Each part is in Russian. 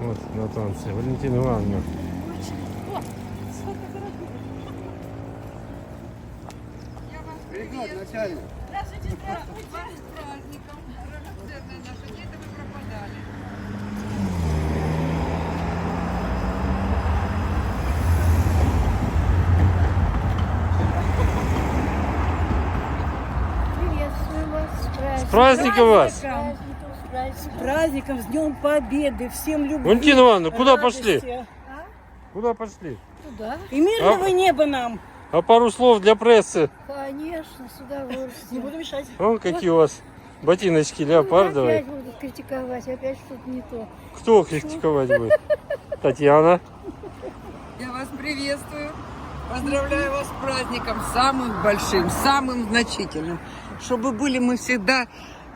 Вот на танце. Валентина Ивановна. Привет, начальник. Здравствуйте, здравствуйте. С праздником. Драгоценные наши дети, вы пропадали. Приветствую вас. С праздником вас! С Праздником, с Днем Победы, всем любви. Валентина Ивановна, куда радости. пошли? Куда пошли? Туда? И мирного неба нам. А пару слов для прессы. Конечно, с Не удовольствием. буду мешать. Вон какие у вас ботиночки леопардовые. Опять будут критиковать, опять что-то не то. Кто критиковать будет? Татьяна. Я вас приветствую. Поздравляю вас с праздником, самым большим, самым значительным. Чтобы были мы всегда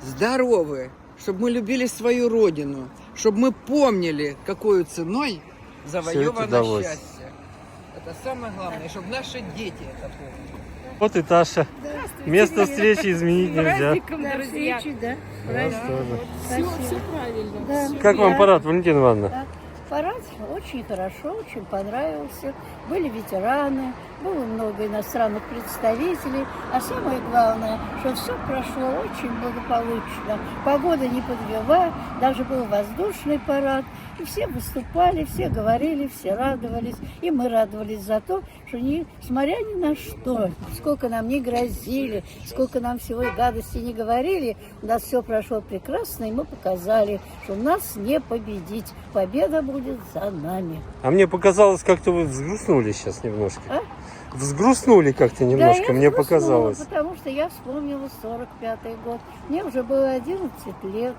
здоровы, чтобы мы любили свою родину, чтобы мы помнили, какой ценой завоевано далось. счастье. Это самое главное, чтобы наши дети это помнили. Вот и Таша. Место встречи изменить нельзя. Да, встречи, да. Нас тоже. Все правильно. Да. Как вам парад, Валентина Ивановна? Да. Парад очень хорошо, очень понравился. Были ветераны, было много иностранных представителей. А самое главное, что все прошло очень благополучно. Погода не подвела, даже был воздушный парад. И все выступали, все говорили, все радовались. И мы радовались за то, что несмотря ни на что, сколько нам не грозили, сколько нам всего и гадости не говорили, у нас все прошло прекрасно, и мы показали, что нас не победить. Победа будет за нами. А мне показалось, как-то вы взгрустнули сейчас немножко. А? Взгрустнули как-то немножко, да, я мне взгрустнула, показалось. потому что я вспомнила 45-й год. Мне уже было 11 лет.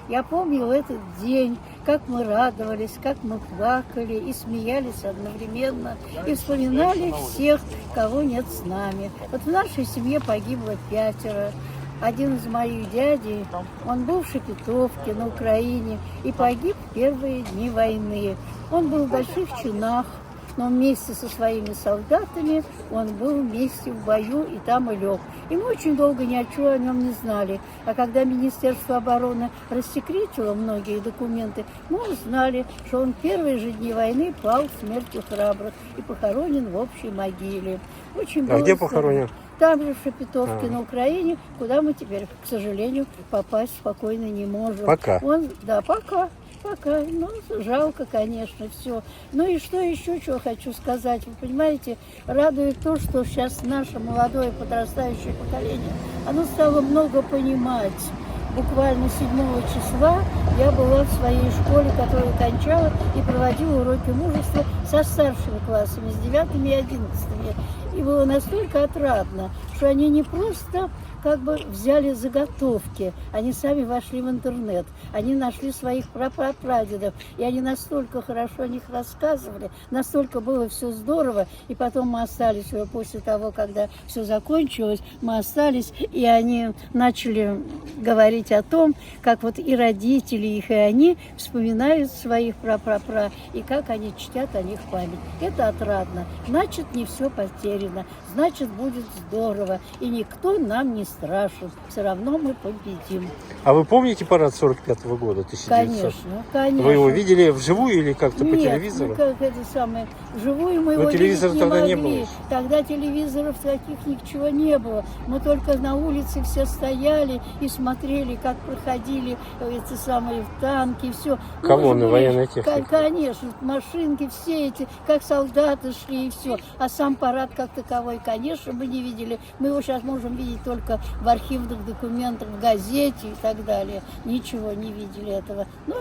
Я помню этот день, как мы радовались, как мы плакали и смеялись одновременно. И вспоминали всех, кого нет с нами. Вот в нашей семье погибло 5. Один из моих дядей, он был в Шепетовке на Украине и погиб в первые дни войны. Он был в больших чинах, но вместе со своими солдатами он был вместе в бою и там и лег. И мы очень долго ни о чем о нем не знали. А когда Министерство обороны рассекретило многие документы, мы узнали, что он в первые же дни войны пал смертью храбрых и похоронен в общей могиле. Очень А было где странно. похоронен? Там же, в Шепетовке, на Украине, куда мы теперь, к сожалению, попасть спокойно не можем. Пока. Да, пока. Ну, жалко, конечно, все. Ну и что еще, что хочу сказать. Вы понимаете, радует то, что сейчас наше молодое подрастающее поколение, оно стало много понимать. Буквально 7 числа я была в своей школе, которую кончала, и проводила уроки мужества со старшими классами, с 9 и 11. И было настолько отрадно, что они не просто как бы взяли заготовки, они сами вошли в интернет, они нашли своих прапрадедов, и они настолько хорошо о них рассказывали, настолько было все здорово, и потом мы остались уже после того, когда все закончилось, мы остались, и они начали говорить о том, как вот и родители их, и они вспоминают своих прапрапра, и как они чтят о них память. Это отрадно. Значит, не все потеряно, значит, будет здорово, и никто нам не страшен. Все равно мы победим. А вы помните парад 45-го года, 1900? Конечно. Вы его видели вживую или как-то по Нет, телевизору? ну как это самое, вживую мы Но его телевизора видеть не тогда не могли. было. Тогда телевизоров таких ничего не было. Мы только на улице все стояли и смотрели, как проходили эти самые танки и все. Колонны военной техники. Конечно, машинки все эти, как солдаты шли и все. А сам парад как таковой, конечно, мы не видели. Мы его сейчас можем видеть только в архивных документах, в газете и так далее. Ничего не видели этого. Ну,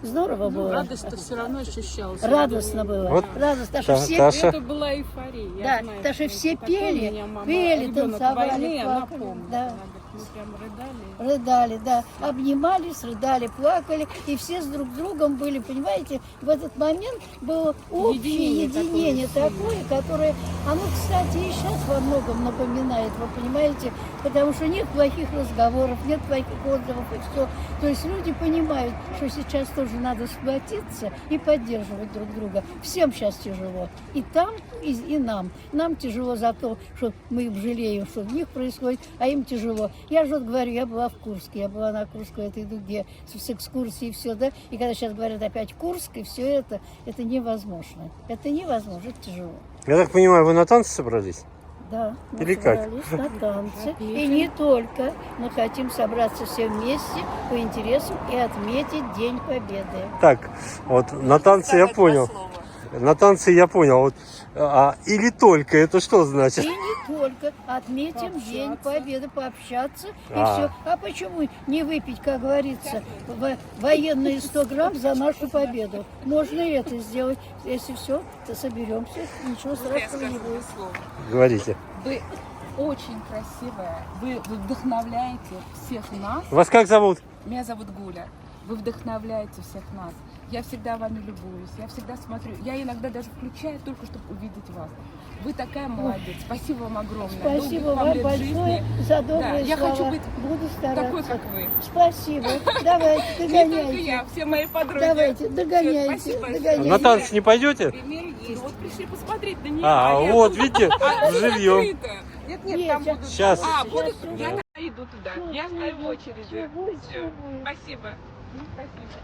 здорово было. Радость-то все равно ощущалась. Радостно было. Вот Радостно. Та- Все, Таша. Это была эйфория. Я да, знаю, даже что все потом пели, меня мама, пели, ребенок танцевали, войны, она плакали. помнит. Да. Она говорит, мы прям рыдали. Рыдали, да. Обнимались, рыдали, плакали. И все с друг другом были, понимаете, в этот момент было общее единение такое, которое, оно, кстати, и сейчас во многом напоминает, вы понимаете, потому что нет плохих разговоров, нет плохих отзывов и все. То есть люди понимают, что сейчас тоже надо сплотиться и поддерживать друг друга. Всем сейчас тяжело. И там, и нам. Нам тяжело за то, что мы их жалеем, что в них происходит, а им тяжело. Я же вот говорю, я была в Курске, я была на Курской этой дуге с экскурсией и все, да. И когда сейчас говорят опять Курск и все это невозможно. Это невозможно, это тяжело. Я так понимаю, вы на танцы собрались? Да, мы Или как? собрались на танцы. И не только. Мы хотим собраться все вместе по интересам и отметить День Победы. Так, вот на танцы я понял. На танцы я понял. Вот, или только, это что значит? И не только. Отметим День Победы, пообщаться и А. все. А почему не выпить, как говорится, военные 100 грамм за нашу победу? Можно и это сделать. Если все, то соберемся. Ничего страшного не будет. Говорите. Вы очень красивая. Вы вдохновляете всех нас. Вас как зовут? Меня зовут Гуля. Вы вдохновляете всех нас. Я всегда вами любуюсь. Я всегда смотрю. Я иногда даже включаю только, чтобы увидеть вас. Вы такая молодец. Спасибо вам огромное. Спасибо Долгих вам лет большое жизни. за добрые Да, я слова. хочу быть Буду стараться. такой, как вы. Спасибо. Давайте, Не только догоняйте. я, все мои подруги. Давайте, догоняйте. Всё, спасибо. Догоняйте. На танцы не пойдете? Пример есть. Вот пришли посмотреть на нее. Вот, видите, живьем. Нет, Нет, там щас- будут. Сейчас. Будут. Щас Я иду туда. Я стою в очереди. Всё будет, Всё. всё будет. Спасибо. Спасибо.